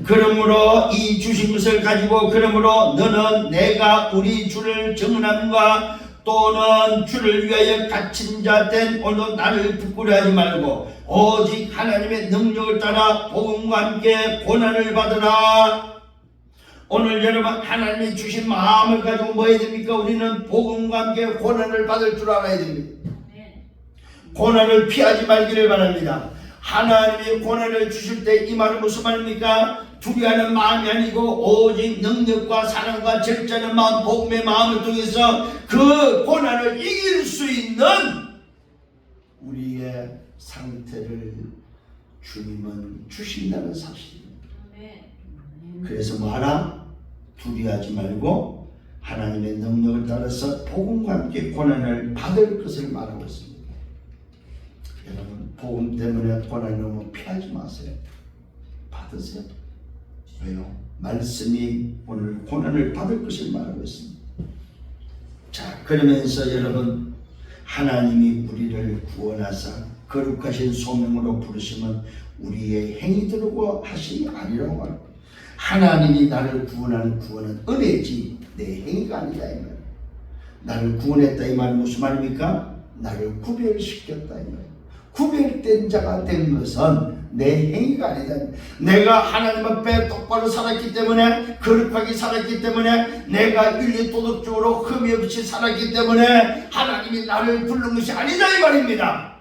그러므로 이 주신 것을 가지고 그러므로 너는 내가 우리 주를 증언함과 또는 주를 위하여 갇힌 자 된 오늘도 나를 부끄러워하지 말고 오직 하나님의 능력을 따라 복음과 함께 고난을 받으라. 오늘 여러분 하나님이 주신 마음을 가지고 뭐 해야 됩니까? 우리는 복음과 함께 고난을 받을 줄 알아야 됩니다. 고난을 피하지 말기를 바랍니다. 하나님이 고난을 주실 때 이 말은 무슨 말입니까? 두려워하는 마음이 아니고 오직 능력과 사랑과 절제하는 마음, 복음의 마음을 통해서 그 고난을 이길 수 있는 우리의 상태를 주님은 주신다는 사실입니다. 그래서 뭐하라? 두려워하지 말고 하나님의 능력을 따라서 복음과 함께 고난을 받을 것을 말하고 있습니다. 여러분 복음 때문에 고난을 오면 피하지 마세요. 받으세요. 왜요? 말씀이 오늘 고난을 받을 것을 말하고 있습니다. 자, 그러면서 여러분 하나님이 우리를 구원하사 거룩하신 소명으로 부르시면 우리의 행위대로 하심이 아니라고 말합니다. 하나님이 나를 구원하는 구원은 은혜지 내 행위가 아니다 이 말. 나를 구원했다 이 말은 무슨 말입니까? 나를 구별시켰다 이 말. 구별된 자가 된 것은 내 행위가 아니다. 내가 하나님 앞에 똑바로 살았기 때문에 거룩하게 살았기 때문에 내가 윤리 도덕적으로 흠이 없이 살았기 때문에 하나님이 나를 부른 것이 아니다 이 말입니다.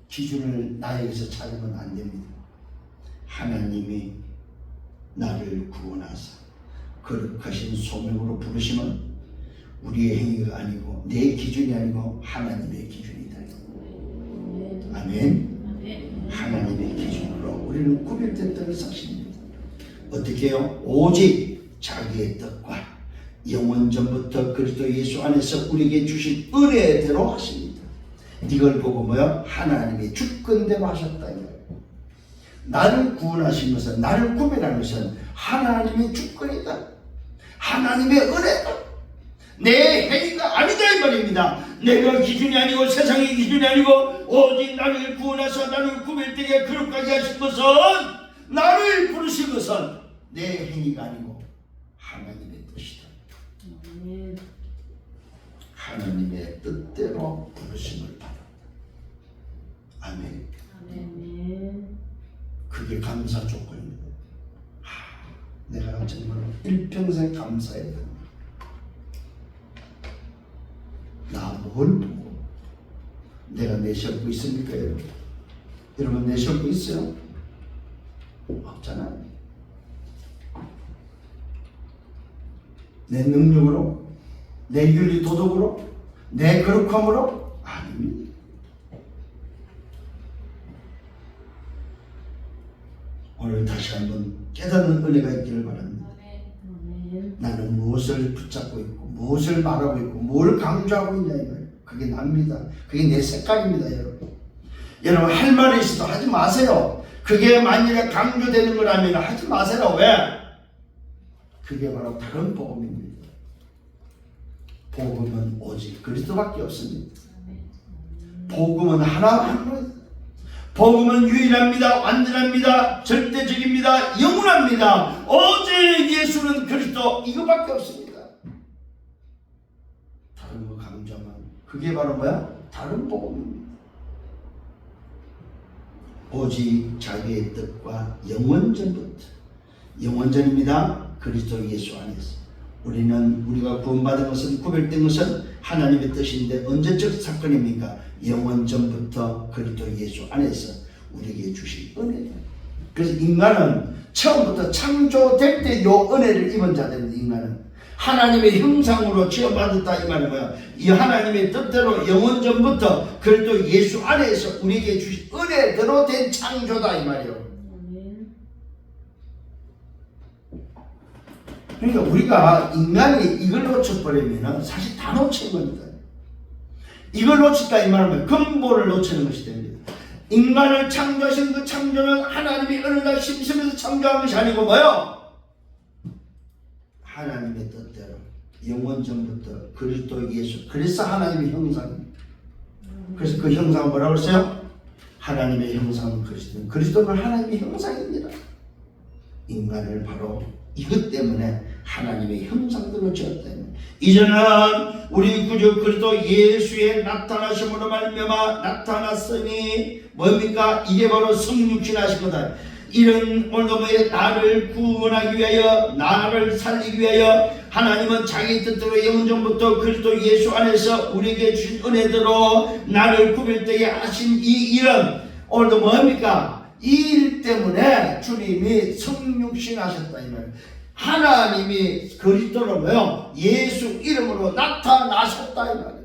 기준을 나에게서 찾으면 안 됩니다. 하나님이 나를 구원하사 거룩하신 소명으로 부르시면 우리의 행위가 아니고 내 기준이 아니고 하나님의 기준이다. 아멘. 하나님의 기준으로 우리는 구별됐다는 사실입니다. 어떻게 해요? 오직 자기의 뜻과 영원전부터 그리스도 예수 안에서 우리에게 주신 은혜대로 하십니다. 이걸 보고 뭐요? 하나님의 주권대로 하셨다. 나를 구원하신 것은, 나를 구별한 것은 하나님의 주권이다. 하나님의 은혜다. 내 행위가 아니다 이 말입니다. 내가 기준이 아니고 세상의 기준이 아니고 오직 나를 구원하셔 나를 구별되게 거룩하게 하신 것은, 나를 부르신 것은 내 행위가 아니고 하나님의 뜻이다. 하나님의 뜻대로 부르심을 받았다. 아멘. 그게 감사 조건입니다. 내가 정말 일평생 감사해야 됩니다. 나 뭘 보고 내가 내쉬고 있습니까 여러분? 여러분 내쉬고 있어요? 없잖아요. 내 능력으로, 내 윤리 도덕으로, 내 거룩함으로? 아닙니다. 오늘 다시 한번 깨닫는 은혜가 있기를 바랍니다. 나는 무엇을 붙잡고 있고 무엇을 말하고 있고 뭘 강조하고 있냐 이거예요. 그게 납니다. 그게 내 색깔입니다 여러분. 여러분 할 말이 있어도 하지 마세요. 그게 만약에 강조되는 거라면 하지 마세요. 왜? 그게 바로 다른 복음입니다. 복음은 오직 그리스도밖에 없습니다. 복음은 하나입니다. 복음은 유일합니다. 완전합니다. 절대적입니다. 영원합니다. 오직 예수는 그리스도, 이거밖에 없습니다. 다른 거 강조하면 그게 바로 뭐야? 다른 복음입니다. 오직 자기의 뜻과 영원전부터, 영원전입니다. 그리스도 예수 안에서 우리가 구원받은 것은, 구별된 것은 하나님의 뜻인데 언제적 사건입니까? 영원 전부터 그리스도 예수 안에서 우리에게 주신 은혜다. 그래서 인간은 처음부터 창조될 때 요 은혜를 입은 자들인데, 인간은 하나님의 형상으로 지어받았다 이 말은 뭐야? 이 하나님의 뜻대로 영원 전부터 그리스도 예수 안에서 우리에게 주신 은혜대로 된 창조다 이 말이요. 그러니까 우리가 인간이 이걸 놓쳐버리면 사실 다 놓친 겁니다. 이걸 놓쳤다 이 말은 근본을 놓치는 것이 됩니다. 인간을 창조하신 그 창조는 하나님이 어느 날 심심해서 창조한 것이 아니고 뭐요? 하나님의 뜻대로 영원 전부터 그리스도 예수, 그래서 하나님의 형상입니다. 그래서 그 형상은 뭐라고 했어요? 하나님의 형상은 그리스도, 그리스도는 하나님의 형상입니다. 인간을 바로 이것 때문에 하나님의 형상대로 지었다. 이제는 우리 구주 그리스도 예수의 나타나심으로 말미암아 나타났으니 뭡니까? 이게 바로 성육신 하신 거다. 이런 오늘도 나를 구원하기 위하여, 나를 살리기 위하여 하나님은 자기 뜻대로 영원전부터 그리스도 예수 안에서 우리에게 주신 은혜대로 나를 구별 때에 하신 이 일은 오늘도 뭡니까? 이 일 때문에 주님이 성육신 하셨다 이 말이에요. 하나님이 그리스도로 뭐요? 예수 이름으로 나타나셨다 이 말이에요.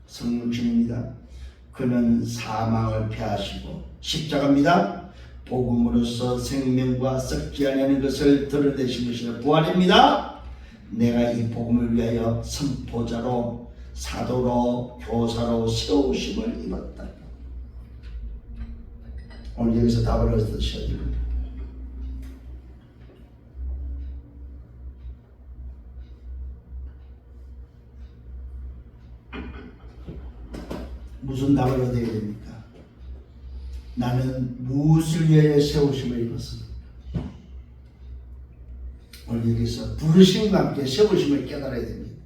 성육신입니다. 그는 사망을 패하시고 십자가입니다. 복음으로써 생명과 썩지 않는 것을 드러내신 것이라 부활입니다. 내가 이 복음을 위하여 선포자로, 사도로, 교사로 세우심을 입었다. 오늘 여기서 답을 얻으셔야 됩니다. 무슨 답을 얻어야 됩니까? 나는 무엇을 위하여 세우심을 입었습니까? 오늘 여기서 부르심과 함께 세우심을 깨달아야 됩니다.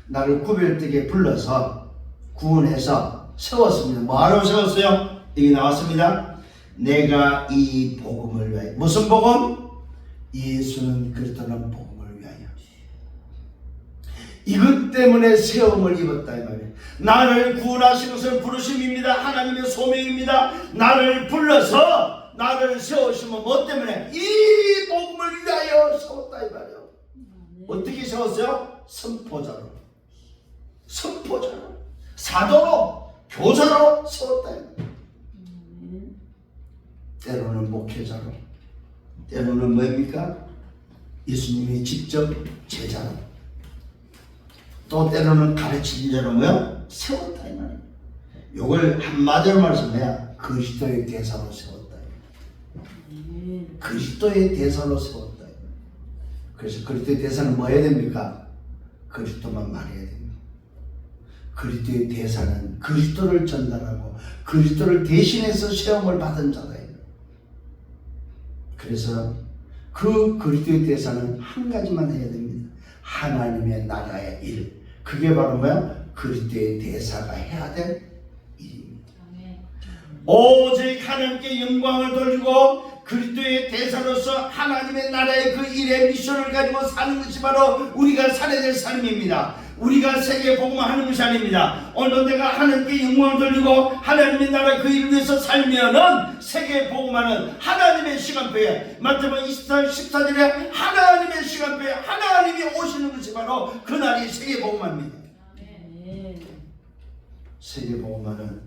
나를 구별되게 불러서 구원해서 세웠습니다. 뭐하러 세웠어요? 여기 나왔습니다. 내가 이 복음을 위하여. 무슨 복음? 예수는 그리스도는 복음을 위하여. 이것 때문에 세움을 입었다 이 말이에요. 나를 구원하신 것은 부르심입니다. 하나님의 소명입니다. 나를 불러서 나를 세우시면 뭐 때문에? 이 복음을 위하여 세웠다 이 말이에요. 어떻게 세웠어요? 선포자로, 선포자로, 사도로, 교사로 세웠다 이 말이에요. 때로는 목회자로, 때로는 뭡니까? 예수님이 직접 제자로, 또 때로는 가르치는 자로 뭐야? 세웠다 이 말이야. 요걸 한마디로 말해서 그리스도의 대사로 세웠다. 그리스도의 대사로 세웠다. 그래서 그리스도의 대사는 뭐 해야 됩니까? 그리스도만 말해야 됩니다. 그리스도의 대사는 그리스도를 전달하고 그리스도를 대신해서 시험을 받은 자다. 그래서 그 그리스도의 대사는 한 가지만 해야 됩니다. 하나님의 나라의 일. 그게 바로 뭐야? 그리스도의 대사가 해야 될 일입니다. 오직 하나님께 영광을 돌리고 그리스도의 대사로서 하나님의 나라의 그 일의 미션을 가지고 사는 것이 바로 우리가 살아야 될 삶입니다. 우리가 세계 복음화하는 것이 아닙니다. 오늘 내가 하나님께 영광을 돌리고 하나님의 나라 그 일을 위해서 살면은 세계 복음화는 하나님의 시간표에, 마태복음 24장 14절에 하나님의 시간표에 하나님이 오시는 것이 바로 그날이 세계 복음화입니다. 세계 복음화는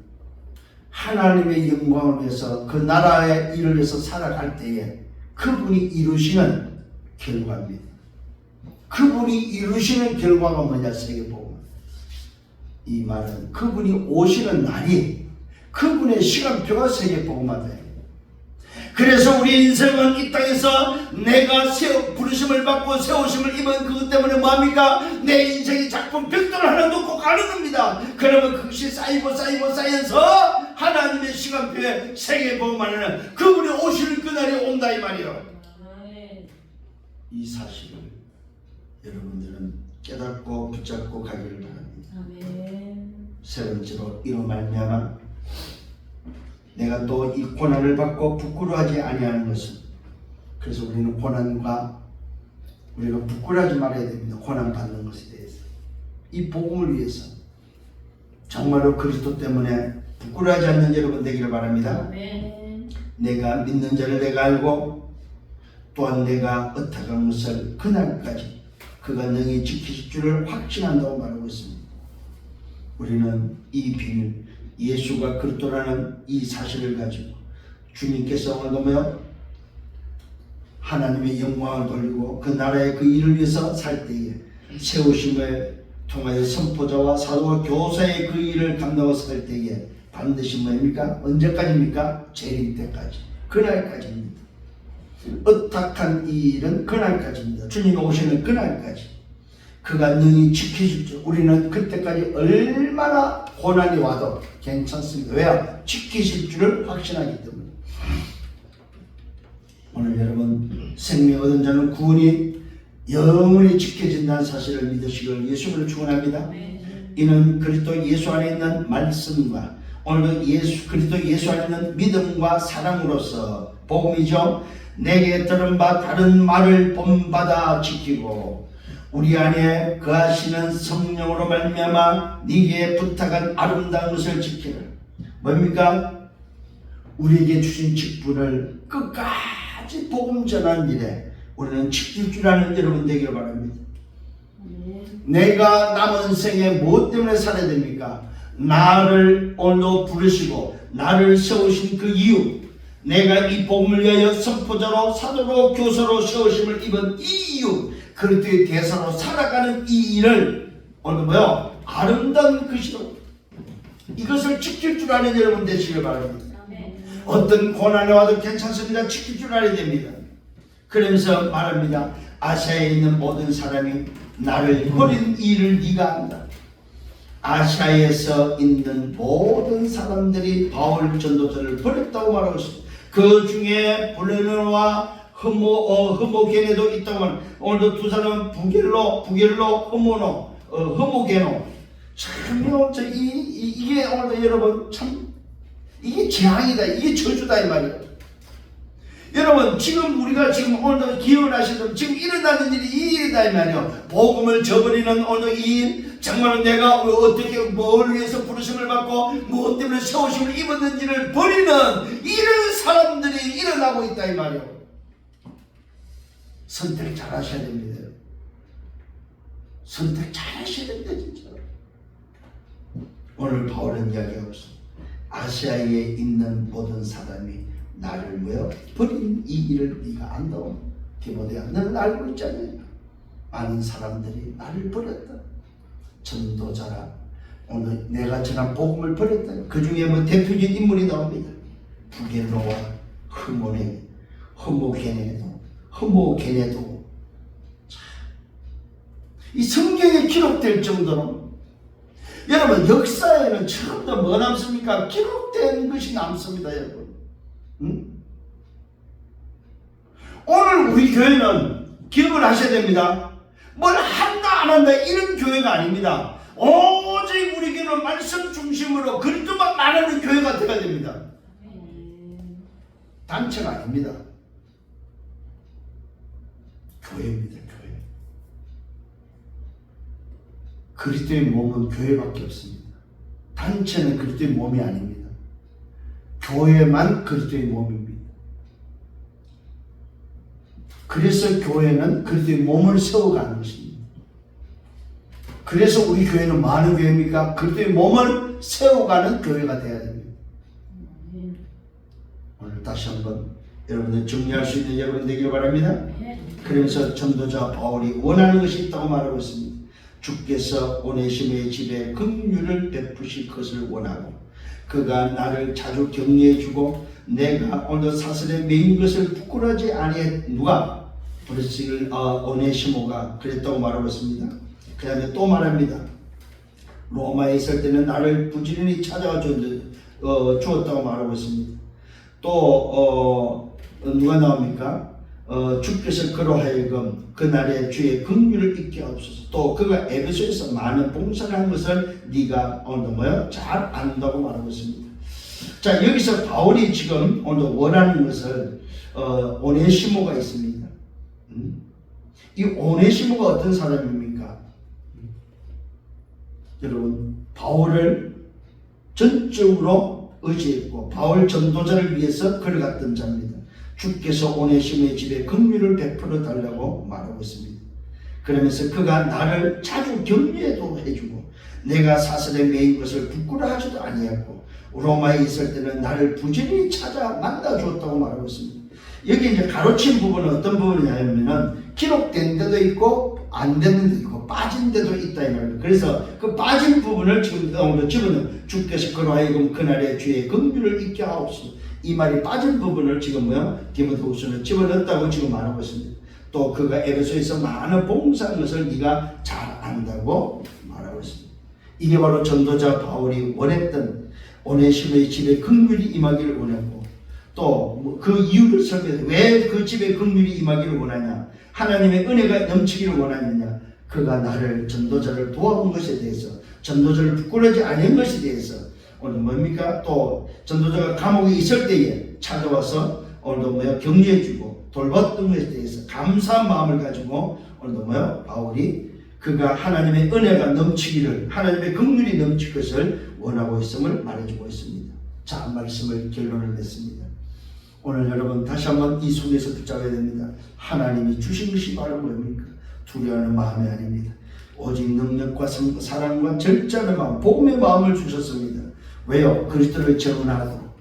하나님의 영광을 위해서 그 나라의 일을 위해서 살아갈 때에 그분이 이루시는 결과입니다. 그분이 이루시는 결과가 뭐냐? 세계복음. 이 말은 그분이 오시는 날이 그분의 시간표가 세계복음화다. 그래서 우리 인생은 이 땅에서 내가 부르심을 받고 세우심을 입은 그것 때문에 뭐합니까? 내 인생의 작품 벽돌 하나 놓고 가는 겁니다. 그러면 그것이 쌓이고 쌓여서 하나님의 시간표에 세계복음화는 그분이 오시는 그날이 온다 이 말이요. 이 사실을 여러분들은 깨닫고 붙잡고 가기를 바랍니다. 세 번째로 이로 말미암아 내가 또 이 고난을 받고 부끄러워하지 아니하는 것은, 그래서 우리는 고난과 우리가 부끄러워하지 말아야 됩니다. 고난 받는 것에 대해서. 이 복음을 위해서 정말로 그리스도 때문에 부끄러워하지 않는 여러분 되기를 바랍니다. 아멘. 내가 믿는 자를 내가 알고 또한 내가 어떡한 것을 그날까지 그가 능히 지키실 줄을 확신한다고 말하고 있습니다. 우리는 이 비밀, 예수가 그리스도라는 이 사실을 가지고 주님께서 오늘도 뭐요? 하나님의 영광을 돌리고 그 나라의 그 일을 위해서 살 때에 세우심을 통하여 선포자와 사도와 교사의 그 일을 감당하고 살 때에 반드시 뭐입니까? 언제까지입니까? 재림 때까지. 그날까지입니다. 어떡한 이 일은 그날까지입니다. 주님 오시는 그날까지 그가 능히 지키실 줄 우리는 그때까지 얼마나 고난이 와도 괜찮습니다. 왜요? 지키실 줄을 확신하기 때문에. 오늘 여러분 생명 얻은 자는 구원이 영원히 지켜진다는 사실을 믿으시길 예수를 축원합니다. 이는 그리스도 예수 안에 있는 말씀과 오늘도 그리스도 예수 안에 있는 믿음과 사랑으로서 복음이죠. 내게 들은 바 다른 말을 본받아 지키고 우리 안에 거하시는 성령으로 말미암아 네게 부탁한 아름다운 것을 지키라. 뭡니까? 우리에게 주신 직분을 끝까지 복음 전하는 일에 우리는 지킬 줄 아는 여러분 되기를 바랍니다. 내가 남은 생에 무엇 때문에 살아야 됩니까? 나를 오늘도 부르시고 나를 세우신 그 이유, 내가 이 복음을 위하여 선포자로 사도로 교사로 세우심을 입은 이 이유, 그리스도의 대사로 살아가는 이 일을 오늘 뭐요? 아름다운 것이로 이것을 지킬 줄 아는 여러분 되시길 바랍니다. 어떤 고난이 와도 괜찮습니다. 지킬 줄 알아야 됩니다. 그러면서 말합니다. 아시아에 있는 모든 사람이 나를 버린 일을 네가 안다. 아시아에서 있는 모든 사람들이 바울 전도자를 버렸다고 말하고 있습니다. 그 중에 블레노와 흐모게네도 있다고 말합니다. 오늘도 두 사람은 부겔로, 흐모게노. 참요, 이게 오늘도 여러분 참 이게 재앙이다, 이게 저주다 이 말이에요. 여러분 지금 우리가 지금 오늘 기억을 하시면 지금 일어나는 일이 이 일이다 이 말이에요. 복음을 저버리는 오늘 이 일, 정말 내가 어떻게 뭘 위해서 부르심을 받고 무엇 때문에 세우심을 입었는지를 버리는 이런 사람들이 일어나고 있다 이 말이에요. 선택 잘 하셔야 됩니다. 선택 잘 하셔야 됩니다 진짜. 오늘 바울은 이야기하고 있습니다. 아시아에 있는 모든 사람이 나를 뭐요? 버린 이 일을 네가 안다고. 디모데야, 너는 알고 있잖아요. 많은 사람들이 나를 버렸다. 전도자라 오늘 내가 전한 복음을 버렸다. 그 중에 뭐 대표적인 인물이 나옵니다. 부겔로와 흐모게네도 이 성경에 기록될 정도로 여러분 역사에는 처음부터 뭐 남습니까? 기록된 것이 남습니다 여러분. 오늘 우리 교회는 기억을 하셔야 됩니다. 뭘 한다 안 한다 이런 교회가 아닙니다. 오직 우리 교회는 말씀 중심으로 그리스도만 말하는 교회가 되어야 됩니다. 단체가 아닙니다. 교회입니다. 교회. 그리스도의 몸은 교회밖에 없습니다. 단체는 그리스도의 몸이 아닙니다. 교회만 그리스도의 몸입니다. 그래서 교회는 그리스도의 몸을 세워가는 것입니다. 그래서 우리 교회는 많은 교회입니까? 그리스도의 몸을 세워가는 교회가 되어야 됩니다. 오늘 다시 한번 여러분들 정리할 수 있는 여러분 되기를 바랍니다. 그러면서 전도자 바울이 원하는 것이 있다고 말하고 있습니다. 주께서 오네시모의 집에 긍휼을 베푸실 것을 원하고 그가 나를 자주 격려해주고 내가 오늘 사슬에 매인 것을 부끄러워하지 아니해. 누가? 우리 오네시모가 그랬다고 말하고 있습니다. 그 다음에 또 말합니다. 로마에 있을 때는 나를 부지런히 찾아와 주었다고 말하고 있습니다. 또 누가 나옵니까? 주께서 그로 하여금 그날의 주의 긍휼을 잊게 하옵소서. 또 그가 에베소에서 많은 봉사를 한 것을 네가 오늘 뭐요? 잘 안다고 말하고 있습니다. 자, 여기서 바울이 지금 오늘 원하는 것을 오네시모가 있습니다. 이 오네시모가 어떤 사람입니까? 여러분, 바울을 전적으로 의지했고 바울 전도자를 위해서 걸어갔던 자입니다. 주께서 오네시모의 집에 긍휼을 베풀어 달라고 말하고 있습니다. 그러면서 그가 나를 자주 격려도 해주고 내가 사슬에 매인 것을 부끄러워하지도 아니했고 로마에 있을 때는 나를 부지런히 찾아 만나 주었다고 말하고 있습니다. 여기 이제 가로친 부분은 어떤 부분이냐면은 기록된 데도 있고 안 되는 데도 있고 빠진 데도 있다 이 말입니다. 그래서 그 빠진 부분을 지금 오늘 집어넣어 주께서 그로 하여금 그날의 주의 긍휼을 잊게 하옵소서. 이 말이 빠진 부분을 지금 디모데후서는 집어넣었다고 지금 말하고 있습니다. 또 그가 에베소에서 많은 봉사한 것을 네가 잘 안다고 말하고 있습니다. 이게 바로 전도자 바울이 원했던 오네시모의 집에 긍휼이 임하기를 원했고 또 그 이유를 설명해 왜 그 집에 긍휼이 임하기를 원하냐, 하나님의 은혜가 넘치기를 원하느냐, 그가 나를 전도자를 도와준 것에 대해서 전도자를 부끄러지 않은 것에 대해서 오늘 뭡니까? 또 전도자가 감옥에 있을 때에 찾아와서 오늘도 격려해주고 돌봤던 것에 대해서 감사한 마음을 가지고 오늘도 바울이 그가 하나님의 은혜가 넘치기를 하나님의 긍휼이 넘칠 것을 원하고 있음을 말해주고 있습니다. 자, 말씀을 결론을 냈습니다. 오늘 여러분 다시 한번 이 속에서 붙잡아야 됩니다. 하나님이 주신 것이 바로 뭡니까? 두려워하는 마음이 아닙니다. 오직 능력과 사랑과 절제하는 마음, 복음의 마음을 주셨습니다. 왜요? 그리스도를 정언하도록,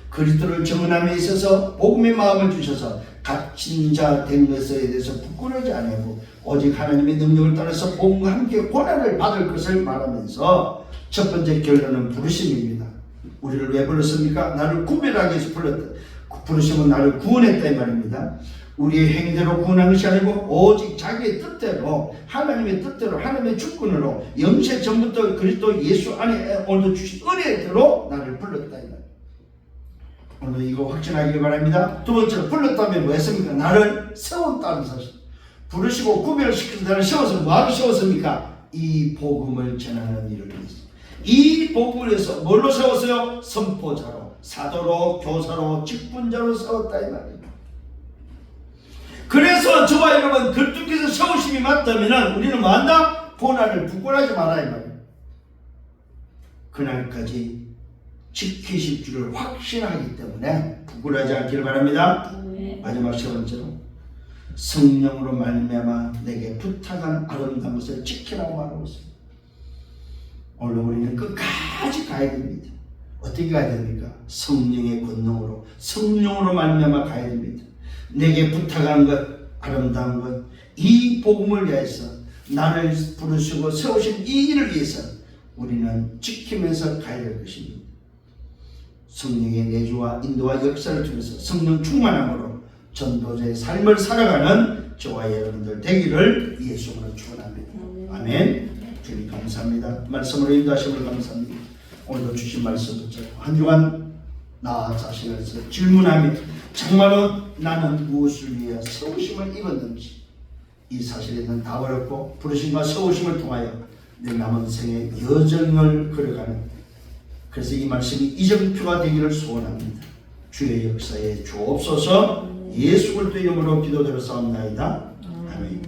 그리스도를 정언함에 있어서 복음의 마음을 주셔서 갇힌 자 된 것에 대해서 부끄러워하지 아니하고 오직 하나님의 능력을 따라서 복음과 함께 고난을 받을 것을 말하면서 첫 번째 결론은 부르심입니다. 우리를 왜 불렀습니까? 나를 구별하기 위해서 불렀다. 부르심은 나를 구원했다 이 말입니다. 우리의 행대로 구원한 것이 아니고 오직 자기의 뜻대로 하나님의 뜻대로 하나님의 주권으로 영세 전부터 그리스도 예수 안에 오늘도 주신 은혜대로 나를 불렀다 이 말. 오늘 이거 확신하기를 바랍니다. 두 번째로 불렀다면 뭐 했습니까? 나를 세웠다는 사실. 부르시고 구별시켜서 나를 세워서 뭐하러 세웠습니까? 이 복음을 전하는 일을 위해서. 이 복음을 위해서 뭘로 세웠어요? 선포자로, 사도로, 교사로, 직분자로 세웠다 이 말입니다. 그래서 저와 여러분 그분께서 세우심이 맞다면 우리는 뭐한다? 고난을 부끄러워하지 마라 이 말입니다. 그날까지 지키실 줄을 확신하기 때문에 부끄러워하지 않기를 바랍니다. 마지막 세 번째로 성령으로 말미암아 내게 부탁한 아름다운 것을 지키라고 말하고 있습니다. 오늘 우리는 끝까지 가야 됩니다. 어떻게 가야 됩니까? 성령의 권능으로, 성령으로 말미암아 가야 됩니다. 내게 부탁한 것, 아름다운 것, 이 복음을 위해서 나를 부르시고 세우신 이 일을 위해서 우리는 지키면서 가야 될 것입니다. 성령의 내주와 인도와 역사를 통해서 성령 충만함으로 전도자의 삶을 살아가는 저와 여러분들 되기를 예수님으로 축원합니다. 아멘. 주님 감사합니다. 말씀으로 인도하심을 감사합니다. 오늘도 주신 말씀 붙잡고 한 주간 나 자신을 질문하며 정말로 나는 무엇을 위해 세우심을 입었는지 이 사실에는 다 어렵고 부르심과 세우심을 통하여 내 남은 생의 여정을 걸어가는, 그래서 이 말씀이 이정표가 되기를 소원합니다. 주의 역사에 주옵소서. 예수 그리스도 이름으로 기도드렸사옵나이다. 아멘.